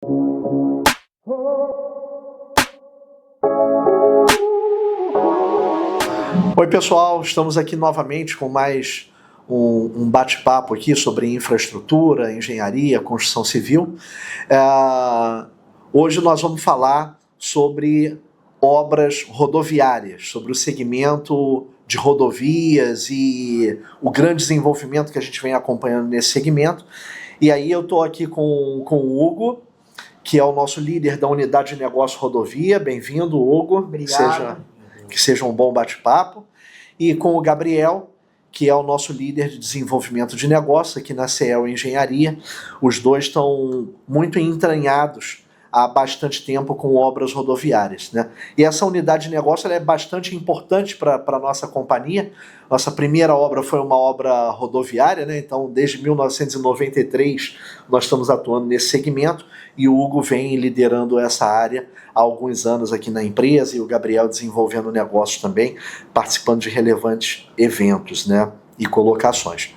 Oi pessoal, estamos aqui novamente com mais um bate-papo aqui sobre infraestrutura, engenharia, construção civil. Hoje nós vamos falar sobre obras rodoviárias, sobre o segmento de rodovias e o grande desenvolvimento que a gente vem acompanhando nesse segmento. E aí eu estou aqui com o Hugo, que é o nosso líder da unidade de negócio rodovia. Bem-vindo, Hugo. Obrigado. Que seja um bom bate-papo. E com o Gabriel, que é o nosso líder de desenvolvimento de negócio aqui na CEL Engenharia. Os dois estão muito entranhados há bastante tempo com obras rodoviárias, né? E essa unidade de negócio ela é bastante importante para a nossa companhia. Nossa primeira obra foi uma obra rodoviária, né? Então, desde 1993, nós estamos atuando nesse segmento e o Hugo vem liderando essa área há alguns anos aqui na empresa e o Gabriel desenvolvendo negócios também, participando de relevantes eventos, né? E colocações.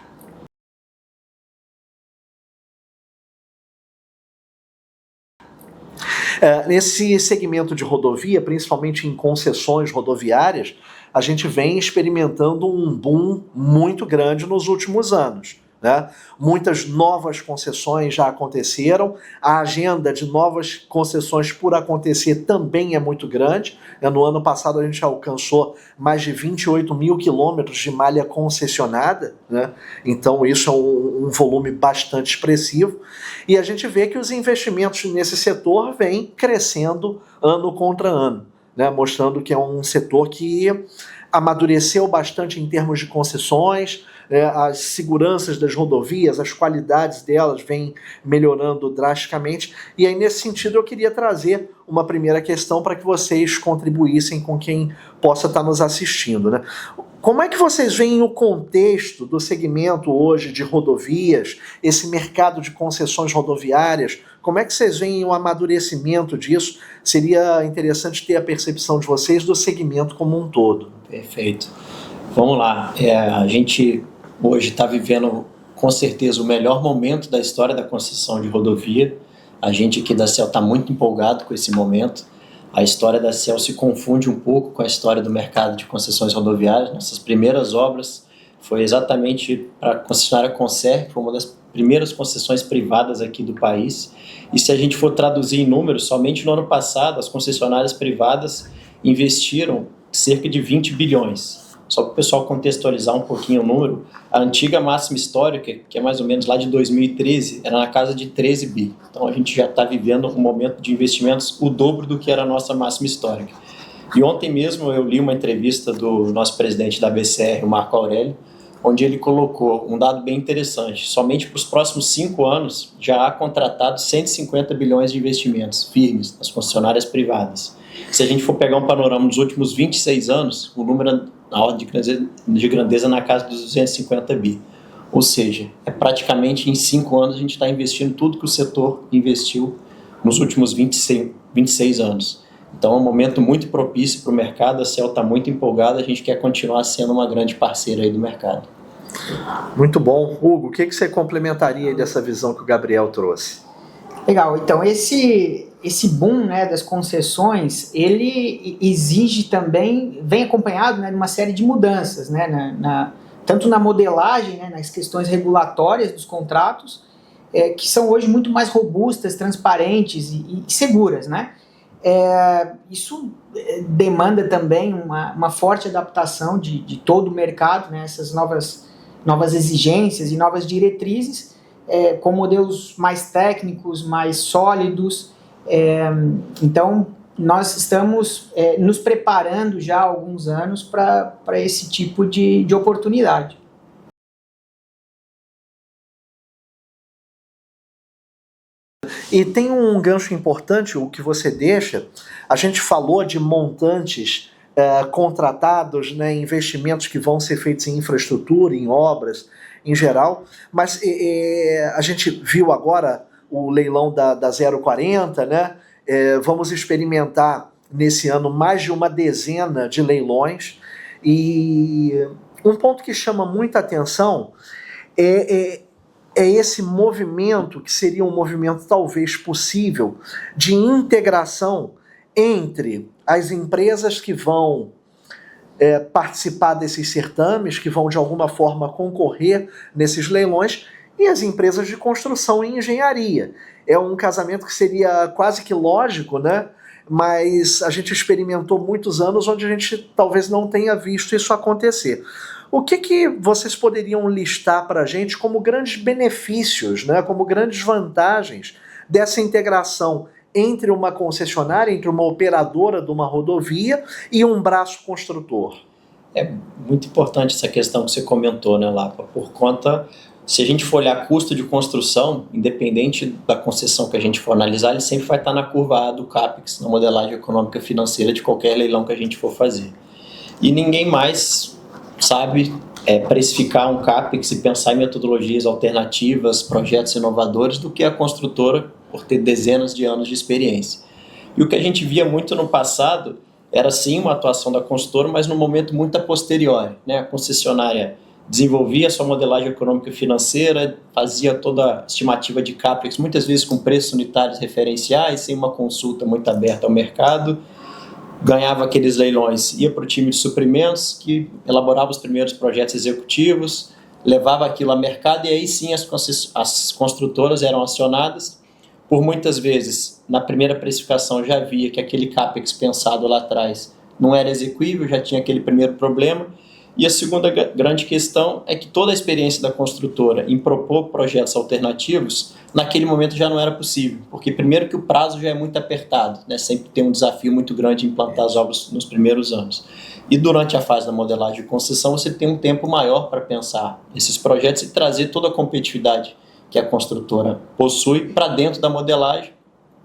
Nesse segmento de rodovia, principalmente em concessões rodoviárias, a gente vem experimentando um boom muito grande nos últimos anos, né? Muitas novas concessões já aconteceram, a agenda de novas concessões por acontecer também é muito grande. No ano passado a gente alcançou mais de 28 mil quilômetros de malha concessionada, né? Então isso é um volume bastante expressivo, e a gente vê que os investimentos nesse setor vêm crescendo ano contra ano, né? Mostrando que é um setor que amadureceu bastante em termos de concessões, as seguranças das rodovias, as qualidades delas vêm melhorando drasticamente. E aí, nesse sentido, eu queria trazer uma primeira questão para que vocês contribuíssem com quem possa estar nos assistindo, né? Como é que vocês veem o contexto do segmento hoje de rodovias, esse mercado de concessões rodoviárias? Como é que vocês veem o amadurecimento disso? Seria interessante ter a percepção de vocês do segmento como um todo. Perfeito. Vamos lá. A gente hoje está vivendo, com certeza, o melhor momento da história da concessão de rodovia. A gente aqui da CEL está muito empolgado com esse momento. A história da CEL se confunde um pouco com a história do mercado de concessões rodoviárias. Nossas primeiras obras foi exatamente para a concessionária Concer, que foi uma das primeiras concessões privadas aqui do país. E se a gente for traduzir em números, somente no ano passado as concessionárias privadas investiram cerca de 20 bilhões. Só para o pessoal contextualizar um pouquinho o número, a antiga máxima histórica, que é mais ou menos lá de 2013, era na casa de 13 bi. Então a gente já está vivendo um momento de investimentos o dobro do que era a nossa máxima histórica. E ontem mesmo eu li uma entrevista do nosso presidente da BCR, o Marco Aurélio, onde ele colocou um dado bem interessante. Somente para os próximos 5 anos já há contratado 150 bilhões de investimentos firmes nas concessionárias privadas. Se a gente for pegar um panorama dos últimos 26 anos, o número na ordem de grandeza na casa dos 250 bi. Ou seja, praticamente em 5 anos a gente está investindo tudo que o setor investiu nos últimos 26 anos. Então é um momento muito propício para o mercado, a CEL está muito empolgada, a gente quer continuar sendo uma grande parceira aí do mercado. Muito bom. Hugo, o que você complementaria dessa visão que o Gabriel trouxe? Legal, então esse boom, né, das concessões, ele exige também, vem acompanhado, né, de uma série de mudanças, né, tanto na modelagem, né, nas questões regulatórias dos contratos, que são hoje muito mais robustas, transparentes e seguras, né? Isso demanda também uma forte adaptação de todo o mercado, né, essas novas exigências e novas diretrizes, com modelos mais técnicos, mais sólidos. Então, nós estamos nos preparando já há alguns anos para esse tipo de oportunidade. E tem um gancho importante, o que você deixa. A gente falou de montantes contratados, né, investimentos que vão ser feitos em infraestrutura, em obras em geral, mas a gente viu agora o leilão da 040, né? Vamos experimentar nesse ano mais de uma dezena de leilões, e um ponto que chama muita atenção é é esse movimento que seria um movimento talvez possível de integração entre as empresas que vão participar desses certames, que vão de alguma forma concorrer nesses leilões, e as empresas de construção e engenharia. É um casamento que seria quase que lógico, né? Mas a gente experimentou muitos anos onde a gente talvez não tenha visto isso acontecer. O que vocês poderiam listar para a gente como grandes benefícios, né? Como grandes vantagens dessa integração entre uma concessionária, entre uma operadora de uma rodovia e um braço construtor? É muito importante essa questão que você comentou, né, Lapa? Por conta, se a gente for olhar custo de construção, independente da concessão que a gente for analisar, ele sempre vai estar na curva A do CAPEX, na modelagem econômica financeira de qualquer leilão que a gente for fazer. E ninguém mais sabe precificar um CAPEX e pensar em metodologias alternativas, projetos inovadores do que a construtora, por ter dezenas de anos de experiência. E o que a gente via muito no passado era sim uma atuação da construtora, mas num momento muito a posteriori, né? A concessionária desenvolvia a sua modelagem econômica e financeira, fazia toda a estimativa de CAPEX, muitas vezes com preços unitários referenciais, sem uma consulta muito aberta ao mercado, ganhava aqueles leilões, ia para o time de suprimentos, que elaborava os primeiros projetos executivos, levava aquilo ao mercado, e aí sim as construtoras eram acionadas. Por muitas vezes, na primeira precificação já via que aquele CAPEX pensado lá atrás não era execuível, já tinha aquele primeiro problema. E a segunda grande questão é que toda a experiência da construtora em propor projetos alternativos, naquele momento já não era possível, porque primeiro que o prazo já é muito apertado, né? Sempre tem um desafio muito grande em implantar as obras nos primeiros anos. E durante a fase da modelagem de concessão, você tem um tempo maior para pensar esses projetos e trazer toda a competitividade que a construtora possui para dentro da modelagem.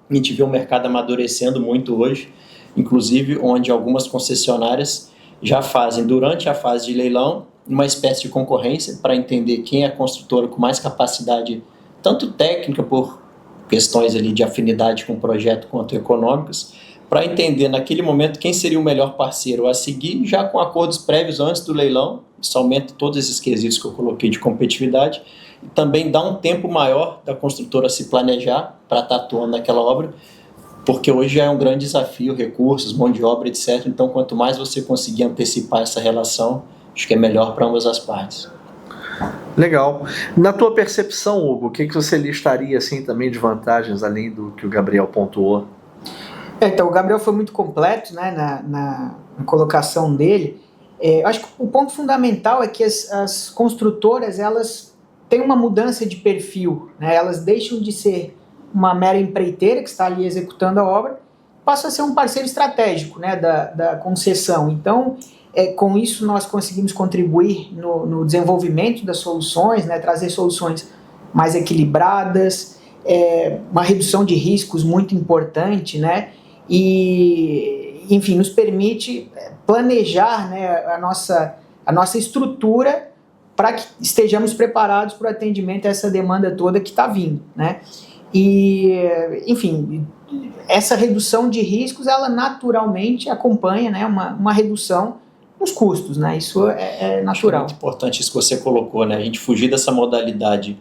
A gente vê o mercado amadurecendo muito hoje, inclusive onde algumas concessionárias já fazem, durante a fase de leilão, uma espécie de concorrência para entender quem é a construtora com mais capacidade, tanto técnica, por questões ali de afinidade com o projeto, quanto econômicas, para entender naquele momento quem seria o melhor parceiro a seguir, já com acordos prévios antes do leilão. Isso aumenta todos esses quesitos que eu coloquei de competitividade, e também dá um tempo maior da construtora se planejar para estar atuando naquela obra, porque hoje já é um grande desafio, recursos, mão de obra, etc. Então, quanto mais você conseguir antecipar essa relação, acho que é melhor para ambas as partes. Legal. Na tua percepção, Hugo, o que você listaria assim, também de vantagens, além do que o Gabriel pontuou? Então, o Gabriel foi muito completo, né, na colocação dele. Eu acho que o ponto fundamental é que as construtoras, elas têm uma mudança de perfil, né? Elas deixam de ser uma mera empreiteira que está ali executando a obra, passa a ser um parceiro estratégico, né, da concessão. Então, com isso nós conseguimos contribuir no desenvolvimento das soluções, né, trazer soluções mais equilibradas, uma redução de riscos muito importante, né, e, enfim, nos permite planejar, né, a nossa estrutura para que estejamos preparados para o atendimento a essa demanda toda que está vindo, né. E, enfim, essa redução de riscos, ela naturalmente acompanha, né, uma redução nos custos, né? Isso é natural. É muito importante isso que você colocou, né? A gente fugir dessa modalidade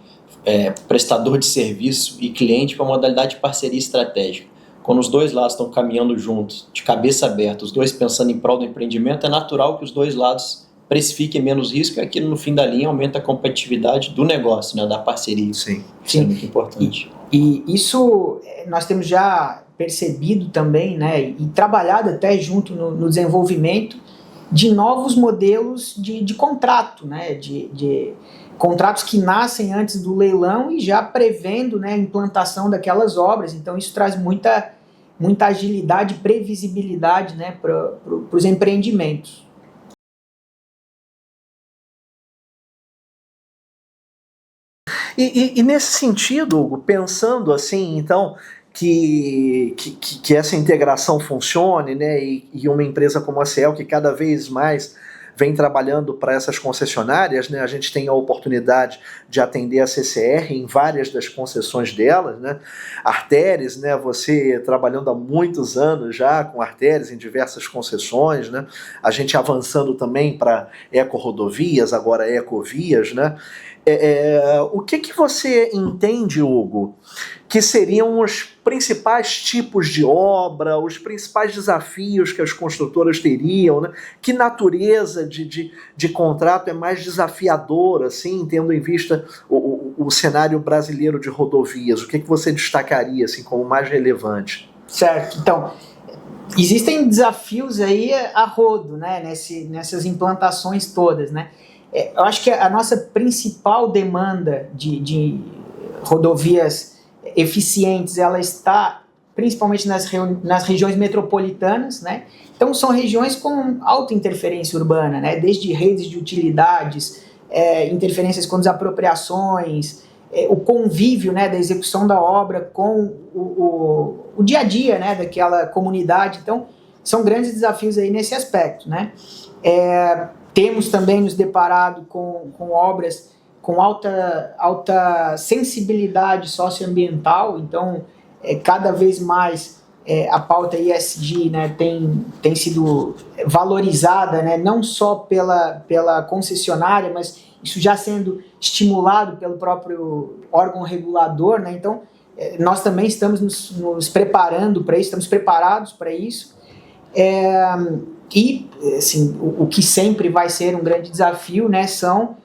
prestador de serviço e cliente para a modalidade de parceria estratégica. Quando os dois lados estão caminhando juntos, de cabeça aberta, os dois pensando em prol do empreendimento, é natural que os dois lados precifiquem menos risco, e aquilo no fim da linha aumenta a competitividade do negócio, né, da parceria. Sim. Isso é muito importante. E isso nós temos já percebido também, né, e trabalhado até junto no desenvolvimento de novos modelos de contrato, né, de contratos que nascem antes do leilão e já prevendo, né, a implantação daquelas obras. Então isso traz muita agilidade e previsibilidade, né, para os empreendimentos. E nesse sentido, Hugo, pensando assim, então, que essa integração funcione, né, e uma empresa como a Ciel, que cada vez mais vem trabalhando para essas concessionárias, né, a gente tem a oportunidade de atender a CCR em várias das concessões delas, né, Artéres, né, você trabalhando há muitos anos já com Artéres em diversas concessões, né, a gente avançando também para eco-rodovias, agora ecovias, né. O que você entende, Hugo, que seriam os principais tipos de obra, os principais desafios que as construtoras teriam, né? Que natureza de contrato é mais desafiadora, assim, tendo em vista o cenário brasileiro de rodovias? O que você destacaria assim, como mais relevante? Certo. Então, existem desafios aí a rodo, né, nessas implantações todas, né? Eu acho que a nossa principal demanda de rodovias eficientes, ela está principalmente nas regiões metropolitanas, né? Então são regiões com alta interferência urbana, né? Desde redes de utilidades, interferências com desapropriações, o convívio, né, da execução da obra com o dia a dia, né, daquela comunidade. Então são grandes desafios aí nesse aspecto, né? Temos também nos deparado com obras com alta sensibilidade socioambiental, então cada vez mais a pauta ESG, né, tem sido valorizada, né, não só pela concessionária, mas isso já sendo estimulado pelo próprio órgão regulador, né? Então nós também estamos nos preparando para isso, estamos preparados para isso. E assim, o que sempre vai ser um grande desafio, né, são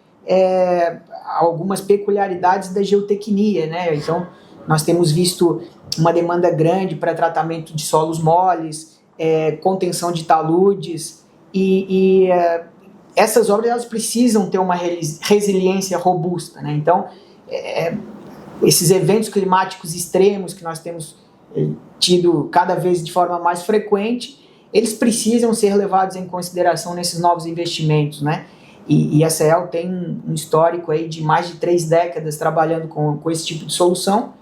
algumas peculiaridades da geotecnia, né? Então nós temos visto uma demanda grande para tratamento de solos moles, contenção de taludes, e essas obras elas precisam ter uma resiliência robusta, né? Então esses eventos climáticos extremos que nós temos tido cada vez de forma mais frequente, eles precisam ser levados em consideração nesses novos investimentos, né? E a CEEL tem um histórico aí de mais de 3 décadas trabalhando com esse tipo de solução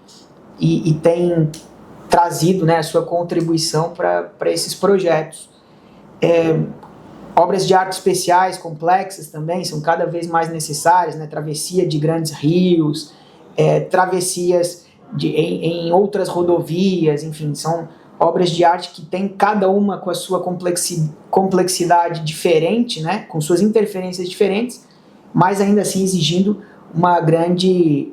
e tem trazido, né, a sua contribuição para esses projetos. Obras de arte especiais, complexas também, são cada vez mais necessárias, né? Travessia de grandes rios, travessias em outras rodovias, enfim, são obras de arte que tem cada uma com a sua complexidade diferente, né, com suas interferências diferentes, mas ainda assim exigindo um grande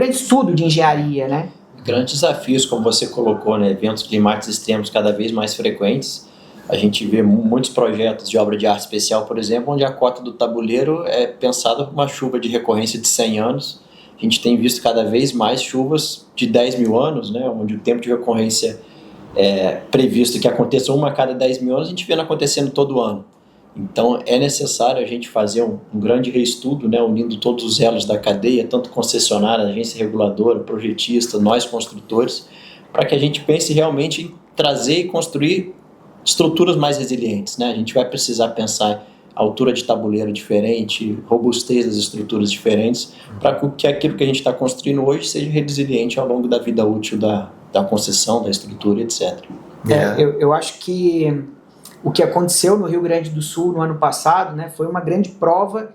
estudo de engenharia, né? Grandes desafios, como você colocou, né, eventos climáticos extremos cada vez mais frequentes. A gente vê muitos projetos de obra de arte especial, por exemplo, onde a cota do tabuleiro é pensada por uma chuva de recorrência de 100 anos. A gente tem visto cada vez mais chuvas de 10 mil anos, né, onde o tempo de recorrência previsto que aconteça uma a cada 10 mil anos, a gente vê acontecendo todo ano. Então é necessário a gente fazer um grande reestudo, né, unindo todos os elos da cadeia, tanto concessionária, agência reguladora, projetista, nós construtores, para que a gente pense realmente em trazer e construir estruturas mais resilientes, né? A gente vai precisar pensar altura de tabuleiro diferente, robustez das estruturas diferentes, para que aquilo que a gente está construindo hoje seja resiliente ao longo da vida útil da concessão, da estrutura, etc. Eu acho que o que aconteceu no Rio Grande do Sul no ano passado, né, foi uma grande prova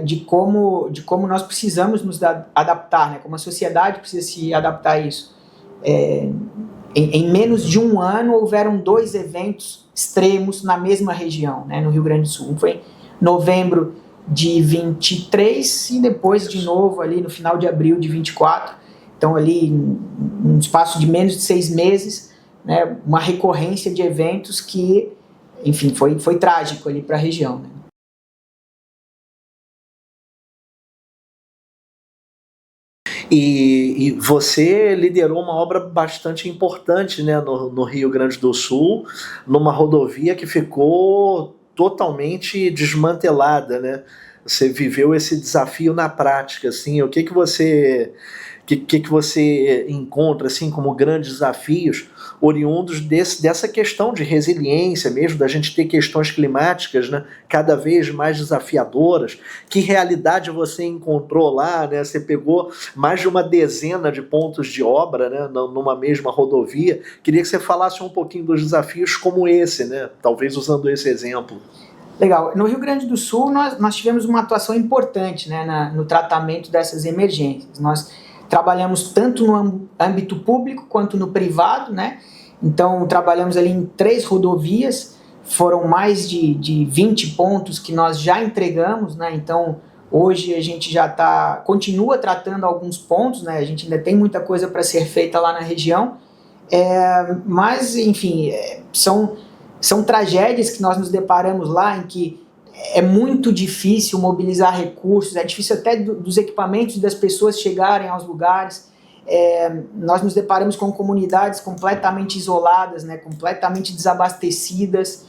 de como nós precisamos nos adaptar, né, como a sociedade precisa se adaptar a isso. Em menos de um ano houveram 2 eventos extremos na mesma região, né, no Rio Grande do Sul. Um foi em novembro de 23 e depois de novo ali no final de abril de 24. Então ali, num espaço de menos de 6 meses, né, uma recorrência de eventos que, enfim, foi trágico ali para a região, né? E você liderou uma obra bastante importante, né, no Rio Grande do Sul, numa rodovia que ficou totalmente desmantelada, né? Você viveu esse desafio na prática, assim. O que você encontra assim como grandes desafios oriundos dessa questão de resiliência mesmo, da gente ter questões climáticas, né, cada vez mais desafiadoras? Que realidade você encontrou lá, né? Você pegou mais de uma dezena de pontos de obra, né, numa mesma rodovia. Queria que você falasse um pouquinho dos desafios como esse, né, talvez usando esse exemplo. Legal. No Rio Grande do Sul nós tivemos uma atuação importante, né, no tratamento dessas emergências. Nós trabalhamos tanto no âmbito público quanto no privado, né? Então trabalhamos ali em 3 rodovias, foram mais de 20 pontos que nós já entregamos, né? Então, hoje a gente já continua tratando alguns pontos, né? A gente ainda tem muita coisa para ser feita lá na região, mas, enfim, são tragédias que nós nos deparamos lá, em que é muito difícil mobilizar recursos, é difícil até dos equipamentos das pessoas chegarem aos lugares. Nós nos deparamos com comunidades completamente isoladas, né, completamente desabastecidas.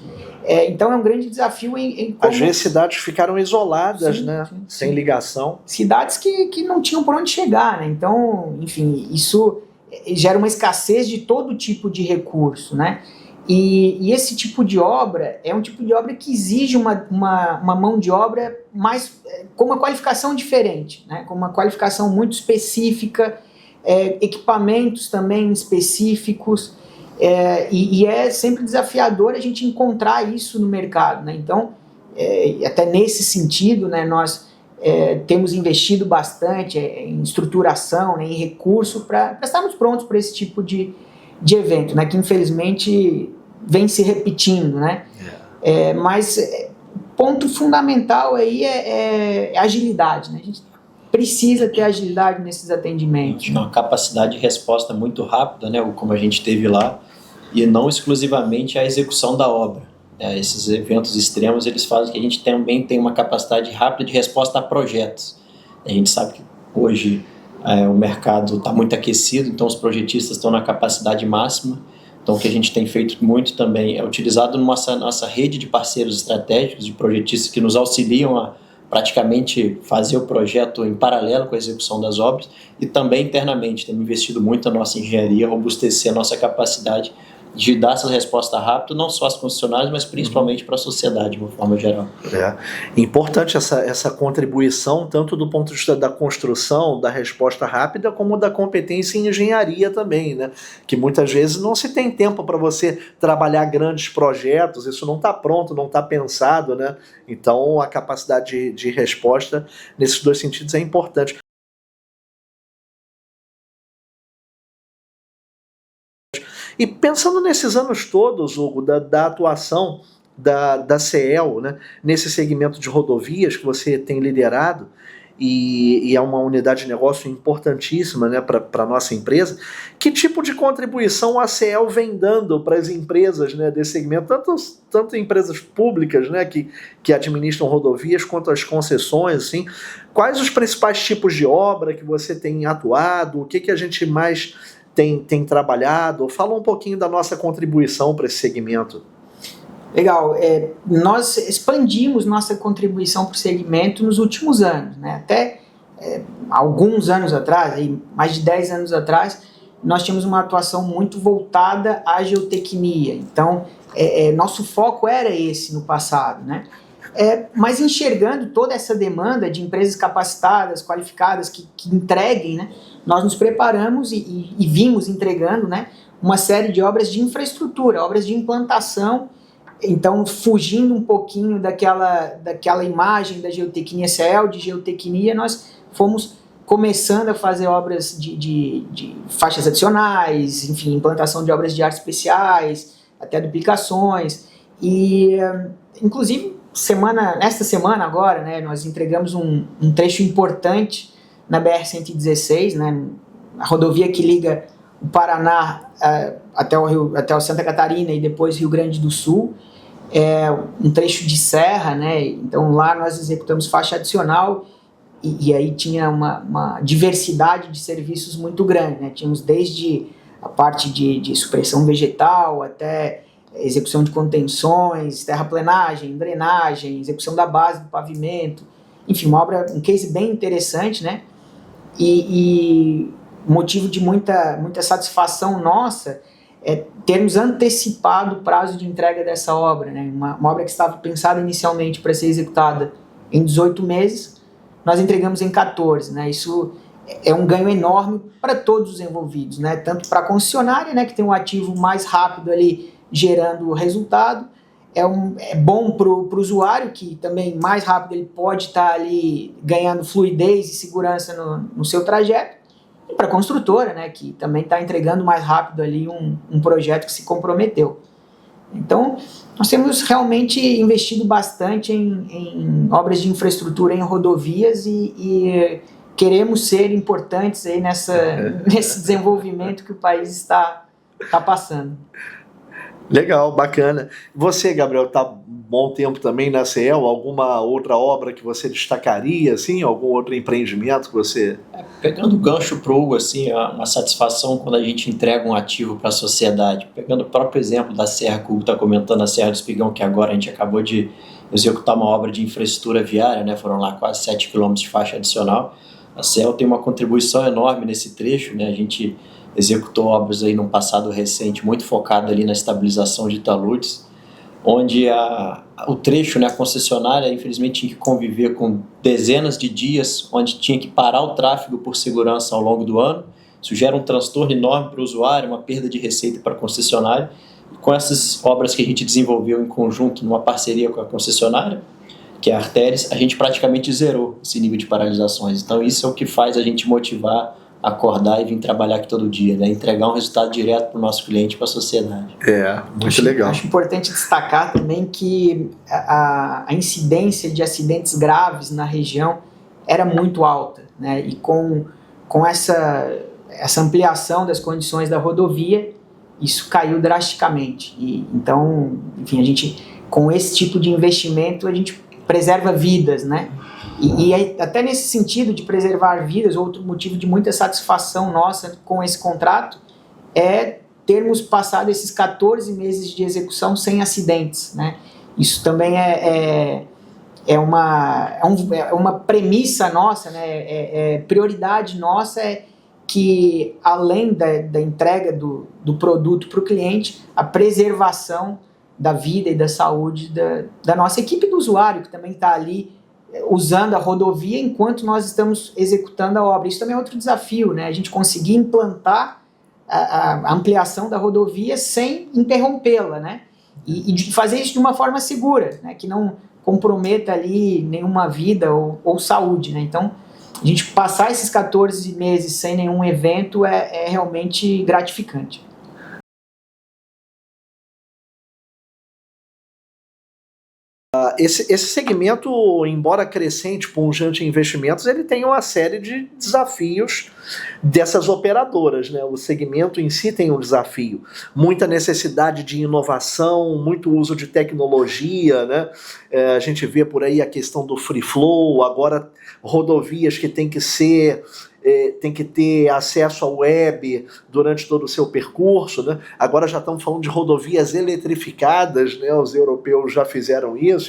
Então é um grande desafio em como... Às vezes cidades ficaram isoladas, sim, né, sim. Sem ligação. Cidades que não tinham por onde chegar, né? Então, enfim, isso gera uma escassez de todo tipo de recurso, né? E esse tipo de obra é um tipo de obra que exige uma mão de obra com uma qualificação diferente, né? Com uma qualificação muito específica, equipamentos também específicos, e é sempre desafiador a gente encontrar isso no mercado, né? Então, até nesse sentido, né, nós temos investido bastante em estruturação, né, em recurso, para estarmos prontos para esse tipo de evento, né, que infelizmente vem se repetindo, né? Mas ponto fundamental aí é agilidade, né? A gente precisa ter agilidade nesses atendimentos. Uma capacidade de resposta muito rápida, né, como a gente teve lá, e não exclusivamente a execução da obra. Esses eventos extremos, eles fazem que a gente também tenha uma capacidade rápida de resposta a projetos. A gente sabe que hoje o mercado está muito aquecido, então os projetistas estão na capacidade máxima. Então o que a gente tem feito muito também é utilizado nossa rede de parceiros estratégicos, de projetistas que nos auxiliam a praticamente fazer o projeto em paralelo com a execução das obras, e também internamente temos investido muito na nossa engenharia, robustecer a nossa capacidade de dar essa resposta rápida, não só às concessionárias, mas principalmente para a sociedade, de uma forma geral. Importante essa contribuição, tanto do ponto de vista da construção, da resposta rápida, como da competência em engenharia também, né? Que muitas vezes não se tem tempo para você trabalhar grandes projetos, isso não está pronto, não está pensado, né? Então a capacidade de resposta nesses dois sentidos é importante. E pensando nesses anos todos, Hugo, da atuação da CEEL, né, nesse segmento de rodovias que você tem liderado, e é uma unidade de negócio importantíssima, né, para a nossa empresa, que tipo de contribuição a CEEL vem dando para as empresas, né, desse segmento, tanto empresas públicas, né, que administram rodovias, quanto as concessões, assim? Quais os principais tipos de obra que você tem atuado? O que a gente mais tem trabalhado? Fala um pouquinho da nossa contribuição para esse segmento. Legal. Nós expandimos nossa contribuição para o segmento nos últimos anos, né? Até alguns anos atrás, aí, mais de 10 anos atrás, nós tínhamos uma atuação muito voltada à geotecnia. Então, nosso foco era esse no passado, né? Mas enxergando toda essa demanda de empresas capacitadas, qualificadas, que entreguem, né, nós nos preparamos e vimos entregando, né, uma série de obras de infraestrutura, obras de implantação. Então, fugindo um pouquinho daquela imagem da geotecnia CEEL, de geotecnia, nós fomos começando a fazer obras de faixas adicionais, enfim, implantação de obras de áreas especiais, até duplicações. E, inclusive, nesta semana agora, né, nós entregamos um trecho importante na BR-116, né, a rodovia que liga o Paraná até o Santa Catarina e depois Rio Grande do Sul, um trecho de serra, né, então lá nós executamos faixa adicional e aí tinha uma diversidade de serviços muito grande, né, tínhamos desde a parte de supressão vegetal até execução de contenções, terraplenagem, drenagem, execução da base do pavimento, enfim, um case bem interessante, né? E motivo de muita satisfação nossa é termos antecipado o prazo de entrega dessa obra, né? Uma obra que estava pensada inicialmente para ser executada em 18 meses, nós entregamos em 14, né? Isso é um ganho enorme para todos os envolvidos, né? Tanto para a concessionária, né, que tem um ativo mais rápido ali gerando resultado, é bom para o usuário, que também mais rápido ele pode estar ali ganhando fluidez e segurança no seu trajeto, e para a construtora, né, que também está entregando mais rápido ali um projeto que se comprometeu. Então, nós temos realmente investido bastante em obras de infraestrutura em rodovias e queremos ser importantes aí nesse desenvolvimento que o país está passando. Legal, bacana. Você, Gabriel, está bom tempo também na CEEL? Alguma outra obra que você destacaria, assim? Algum outro empreendimento que você... Pegando o gancho pro Hugo, assim, é uma satisfação quando a gente entrega um ativo para a sociedade. Pegando o próprio exemplo da Serra que o Hugo está comentando, a Serra do Espigão, que agora a gente acabou de executar uma obra de infraestrutura viária, né? Foram lá quase 7 quilômetros de faixa adicional. A CEEL tem uma contribuição enorme nesse trecho, né? A gente executou obras aí num passado recente, muito focado ali na estabilização de taludes, onde o trecho, né, a concessionária, infelizmente tinha que conviver com dezenas de dias, onde tinha que parar o tráfego por segurança ao longo do ano. Isso gera um transtorno enorme para o usuário, uma perda de receita para a concessionária. E com essas obras que a gente desenvolveu em conjunto, numa parceria com a concessionária, que é a Artéris, a gente praticamente zerou esse nível de paralisações. Então isso é o que faz a gente motivar, acordar e vir trabalhar aqui todo dia, né? Entregar um resultado direto para o nosso cliente, para a sociedade. Muito legal. Acho importante destacar também que a incidência de acidentes graves na região era muito alta, né? E com essa ampliação das condições da rodovia, isso caiu drasticamente. Então, enfim, a gente, com esse tipo de investimento, a gente preserva vidas, né? E até nesse sentido de preservar vidas, outro motivo de muita satisfação nossa com esse contrato é termos passado esses 14 meses de execução sem acidentes, né? Isso também é uma premissa nossa, né? Prioridade nossa é que, além da entrega do produto para o cliente, a preservação da vida e da saúde da nossa equipe do usuário, que também está ali usando a rodovia enquanto nós estamos executando a obra. Isso também é outro desafio, né? A gente conseguir implantar a ampliação da rodovia sem interrompê-la, né? E de fazer isso de uma forma segura, né? Que não comprometa ali nenhuma vida ou saúde, né? Então, a gente passar esses 14 meses sem nenhum evento é realmente gratificante. Esse segmento, embora crescente, pujante em investimentos, ele tem uma série de desafios dessas operadoras, né? O segmento em si tem um desafio, muita necessidade de inovação, muito uso de tecnologia, né? A gente vê por aí a questão do free flow, agora rodovias que tem que ter acesso à web durante todo o seu percurso, né? Agora já estamos falando de rodovias eletrificadas, né? Os europeus já fizeram isso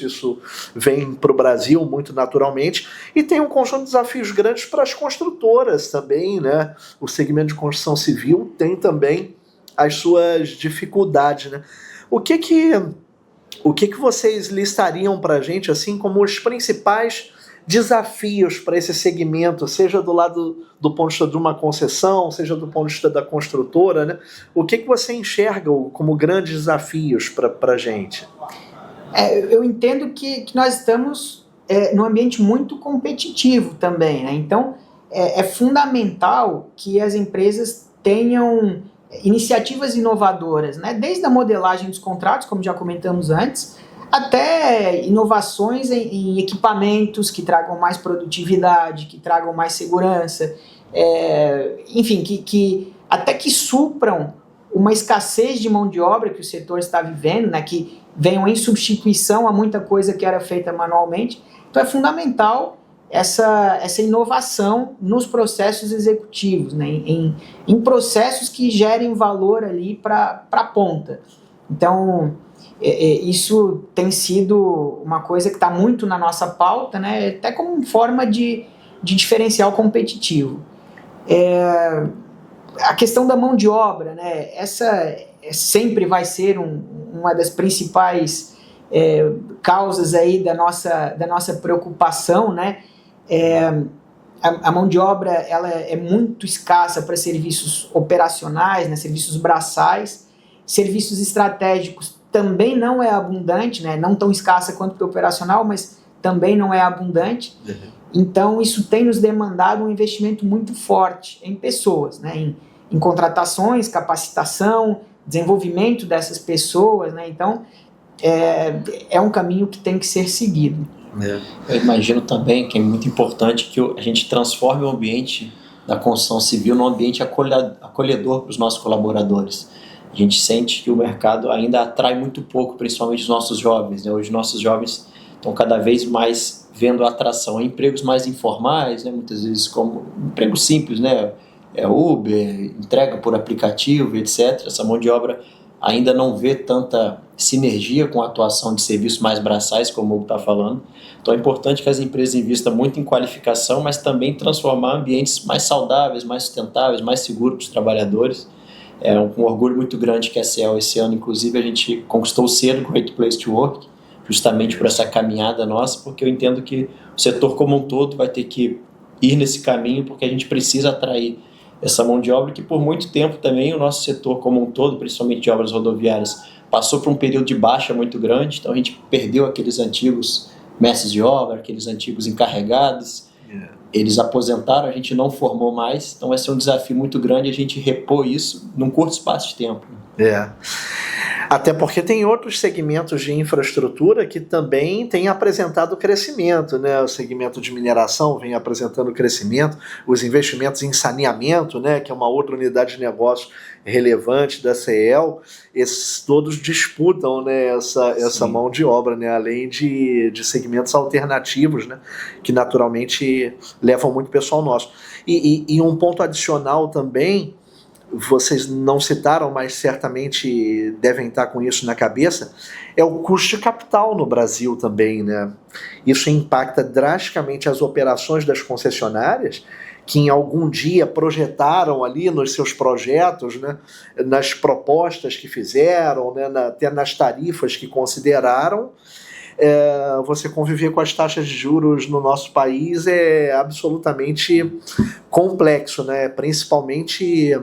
vem para o Brasil muito naturalmente, e tem um conjunto de desafios grandes para as construtoras também, né? O segmento de construção civil tem também as suas dificuldades, né? O que vocês listariam para a gente assim como os principais desafios para esse segmento, seja do lado do ponto de vista de uma concessão, seja do ponto de vista da construtora, né? O que você enxerga como grandes desafios para a gente? Eu entendo que nós estamos num ambiente muito competitivo também, né? Então, é fundamental que as empresas tenham iniciativas inovadoras, né? Desde a modelagem dos contratos, como já comentamos antes, até inovações em equipamentos que tragam mais produtividade, que tragam mais segurança, enfim, até que supram uma escassez de mão de obra que o setor está vivendo, né, que venham em substituição a muita coisa que era feita manualmente. Então é fundamental essa inovação nos processos executivos, né, em processos que gerem valor ali para a ponta. Então, isso tem sido uma coisa que está muito na nossa pauta, né? Até como forma de diferencial competitivo. A questão da mão de obra, né? Essa sempre vai ser uma das principais causas aí da nossa preocupação, né? A mão de obra ela é muito escassa para serviços operacionais, né? Serviços braçais, serviços estratégicos também não é abundante, né? Não tão escassa quanto para o operacional, mas também não é abundante. Uhum. Então, isso tem nos demandado um investimento muito forte em pessoas, né? Em contratações, capacitação, desenvolvimento dessas pessoas, né? Então, é um caminho que tem que ser seguido. Eu imagino também que é muito importante que a gente transforme o ambiente da construção civil num ambiente acolhedor para os nossos colaboradores. A gente sente que o mercado ainda atrai muito pouco, principalmente os nossos jovens, né? Hoje nossos jovens estão cada vez mais vendo a atração em empregos mais informais, né? Muitas vezes como empregos simples, né? Uber, entrega por aplicativo, etc. Essa mão de obra ainda não vê tanta sinergia com a atuação de serviços mais braçais, como o Hugo está falando. Então é importante que as empresas invistam muito em qualificação, mas também transformar ambientes mais saudáveis, mais sustentáveis, mais seguros para os trabalhadores. É um orgulho muito grande que a CEL, esse ano, inclusive, a gente conquistou o selo Great Place to Work, justamente por essa caminhada nossa, porque eu entendo que o setor como um todo vai ter que ir nesse caminho, porque a gente precisa atrair essa mão de obra, que por muito tempo também o nosso setor como um todo, principalmente de obras rodoviárias, passou por um período de baixa muito grande, então a gente perdeu aqueles antigos mestres de obra, aqueles antigos encarregados, eles aposentaram, a gente não formou mais, então vai ser um desafio muito grande a gente repor isso num curto espaço de tempo. Até porque tem outros segmentos de infraestrutura que também têm apresentado crescimento, né? O segmento de mineração vem apresentando crescimento, os investimentos em saneamento, né? Que é uma outra unidade de negócio relevante da CEL, esses todos disputam, né, essa mão de obra, né? Além de segmentos alternativos, né? Que naturalmente levam muito pessoal nosso. E um ponto adicional também, vocês não citaram, mas certamente devem estar com isso na cabeça, é o custo de capital no Brasil também, né? Isso impacta drasticamente as operações das concessionárias, que em algum dia projetaram ali nos seus projetos, né, nas propostas que fizeram, né, até nas tarifas que consideraram. Você conviver com as taxas de juros no nosso país é absolutamente complexo, né? Principalmente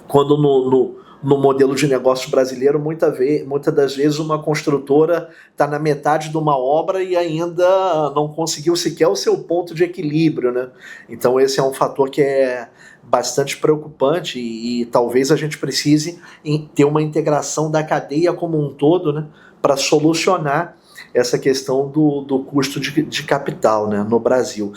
quando no modelo de negócio brasileiro, muitas das vezes uma construtora está na metade de uma obra e ainda não conseguiu sequer o seu ponto de equilíbrio, né? Então esse é um fator que é bastante preocupante e talvez a gente precise ter uma integração da cadeia como um todo, né, para solucionar essa questão do custo de capital, né, no Brasil.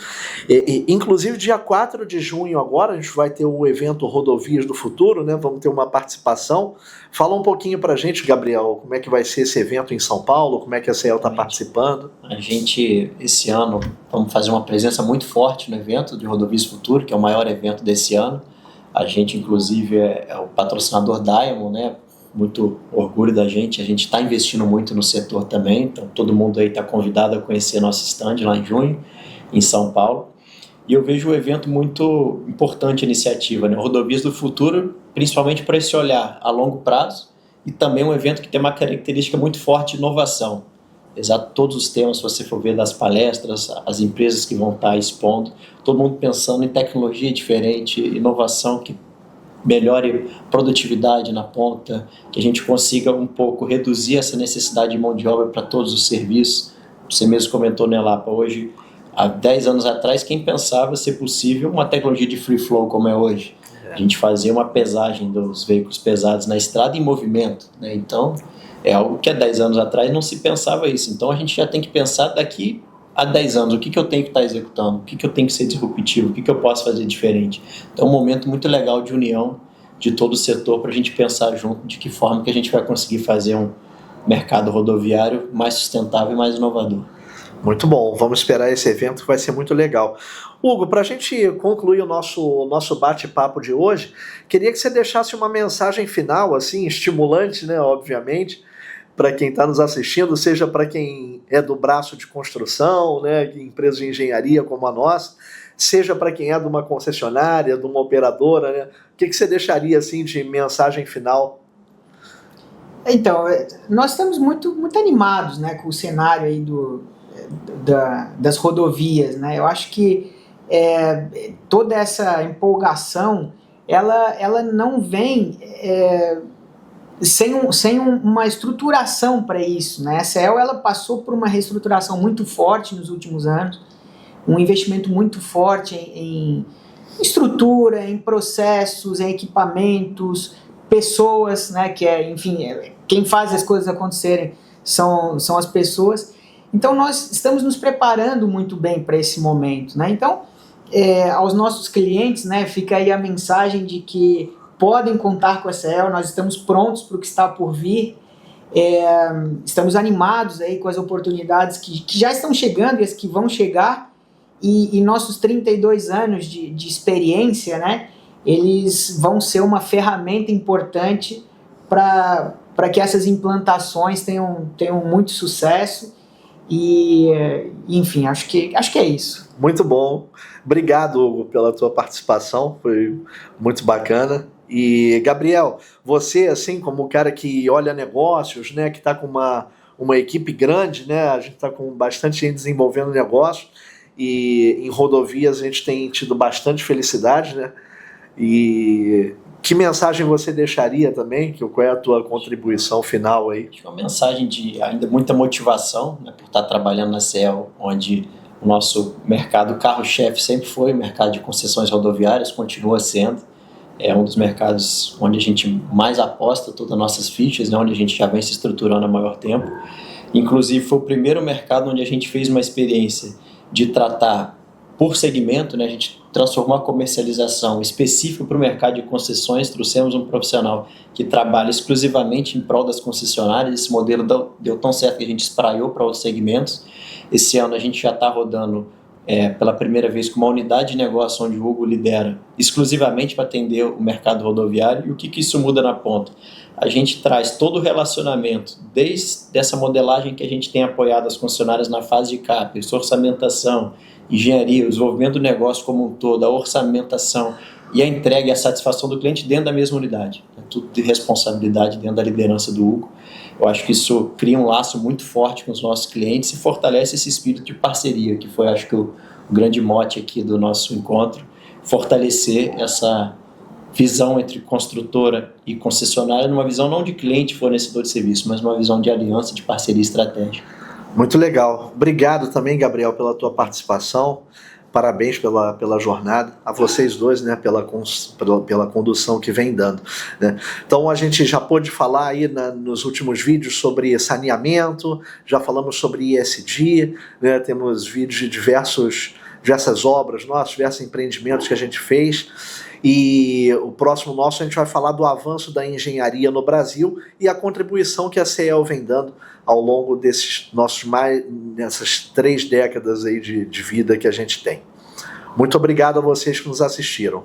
Inclusive, dia 4 de junho agora, a gente vai ter o evento Rodovias do Futuro, né, vamos ter uma participação. Fala um pouquinho para a gente, Gabriel, como é que vai ser esse evento em São Paulo, como é que a CEL está participando? A gente, esse ano, vamos fazer uma presença muito forte no evento de Rodovias do Futuro, que é o maior evento desse ano. A gente, inclusive, é o patrocinador Diamond, né? Muito orgulho da gente, a gente está investindo muito no setor também, então todo mundo aí está convidado a conhecer nosso stand lá em junho, em São Paulo, e eu vejo o evento muito importante, a iniciativa, né? Rodovias do Futuro, principalmente para esse olhar a longo prazo, e também um evento que tem uma característica muito forte de inovação. Exato, todos os temas, se você for ver das palestras, as empresas que vão estar expondo, todo mundo pensando em tecnologia diferente, inovação que melhore produtividade na ponta, que a gente consiga um pouco reduzir essa necessidade de mão de obra para todos os serviços. Você mesmo comentou, né, Lapa, hoje, há 10 anos atrás, quem pensava ser possível uma tecnologia de free flow como é hoje? A gente fazia uma pesagem dos veículos pesados na estrada em movimento, né? Então, é algo que há 10 anos atrás não se pensava isso. Então, a gente já tem que pensar daqui há 10 anos, o que eu tenho que estar executando, o que eu tenho que ser disruptivo, o que eu posso fazer diferente. Então é um momento muito legal de união de todo o setor para a gente pensar junto de que forma que a gente vai conseguir fazer um mercado rodoviário mais sustentável e mais inovador. Muito bom, vamos esperar esse evento que vai ser muito legal. Hugo, para a gente concluir o nosso bate-papo de hoje, queria que você deixasse uma mensagem final, assim, estimulante, né, obviamente, para quem está nos assistindo, seja para quem é do braço de construção, né, empresa de engenharia como a nossa, seja para quem é de uma concessionária, de uma operadora, né? O que você deixaria assim de mensagem final? Então, nós estamos muito animados, né, com o cenário aí das rodovias, né? Eu acho que toda essa empolgação, ela não vem sem uma estruturação para isso, né? A CEL, ela passou por uma reestruturação muito forte nos últimos anos, um investimento muito forte em estrutura, em processos, em equipamentos, pessoas, né, que enfim, quem faz as coisas acontecerem são as pessoas. Então nós estamos nos preparando muito bem para esse momento, né? Então, aos nossos clientes, né, fica aí a mensagem de que podem contar com a CEL, nós estamos prontos para o que está por vir, estamos animados aí com as oportunidades que já estão chegando e as que vão chegar, e nossos 32 anos de experiência, né, eles vão ser uma ferramenta importante para que essas implantações tenham muito sucesso. E, enfim, acho que é isso. Muito bom. Obrigado, Hugo, pela tua participação. Foi muito bacana. E, Gabriel, você, assim, como o cara que olha negócios, né, que está com uma equipe grande, né, a gente está com bastante gente desenvolvendo negócio, e em rodovias a gente tem tido bastante felicidade, né? E que mensagem você deixaria também? Qual é a tua contribuição final aí? Acho que é uma mensagem de ainda muita motivação, né, por estar trabalhando na CEL, onde o nosso mercado carro-chefe sempre foi o mercado de concessões rodoviárias, continua sendo. É um dos mercados onde a gente mais aposta todas as nossas fichas, né, onde a gente já vem se estruturando há maior tempo. Inclusive foi o primeiro mercado onde a gente fez uma experiência de tratar por segmento, né, a gente transformou a comercialização específica para o mercado de concessões, trouxemos um profissional que trabalha exclusivamente em prol das concessionárias. Esse modelo deu tão certo que a gente espraiou para outros segmentos. Esse ano a gente já está rodando pela primeira vez com uma unidade de negócio onde o Hugo lidera exclusivamente para atender o mercado rodoviário. E o que isso muda na ponta? A gente traz todo o relacionamento, desde essa modelagem que a gente tem apoiado as concessionárias na fase de CAPEX, orçamentação, engenharia, o desenvolvimento do negócio como um todo, a orçamentação e a entrega e a satisfação do cliente dentro da mesma unidade. É tudo de responsabilidade dentro da liderança do Hugo. Eu acho que isso cria um laço muito forte com os nossos clientes e fortalece esse espírito de parceria, que foi, acho que, o grande mote aqui do nosso encontro, fortalecer essa visão entre construtora e concessionária, numa visão não de cliente fornecedor de serviço, mas uma visão de aliança, de parceria estratégica. Muito legal. Obrigado também, Gabriel, pela tua participação. Parabéns pela jornada. A vocês dois, né, pela condução que vem dando, né? Então a gente já pôde falar aí nos últimos vídeos sobre saneamento, já falamos sobre ESG, né, temos vídeos de diversas obras nossas, diversos empreendimentos que a gente fez. E o próximo nosso a gente vai falar do avanço da engenharia no Brasil e a contribuição que a CEL vem dando ao longo nessas 3 décadas aí de vida que a gente tem. Muito obrigado a vocês que nos assistiram.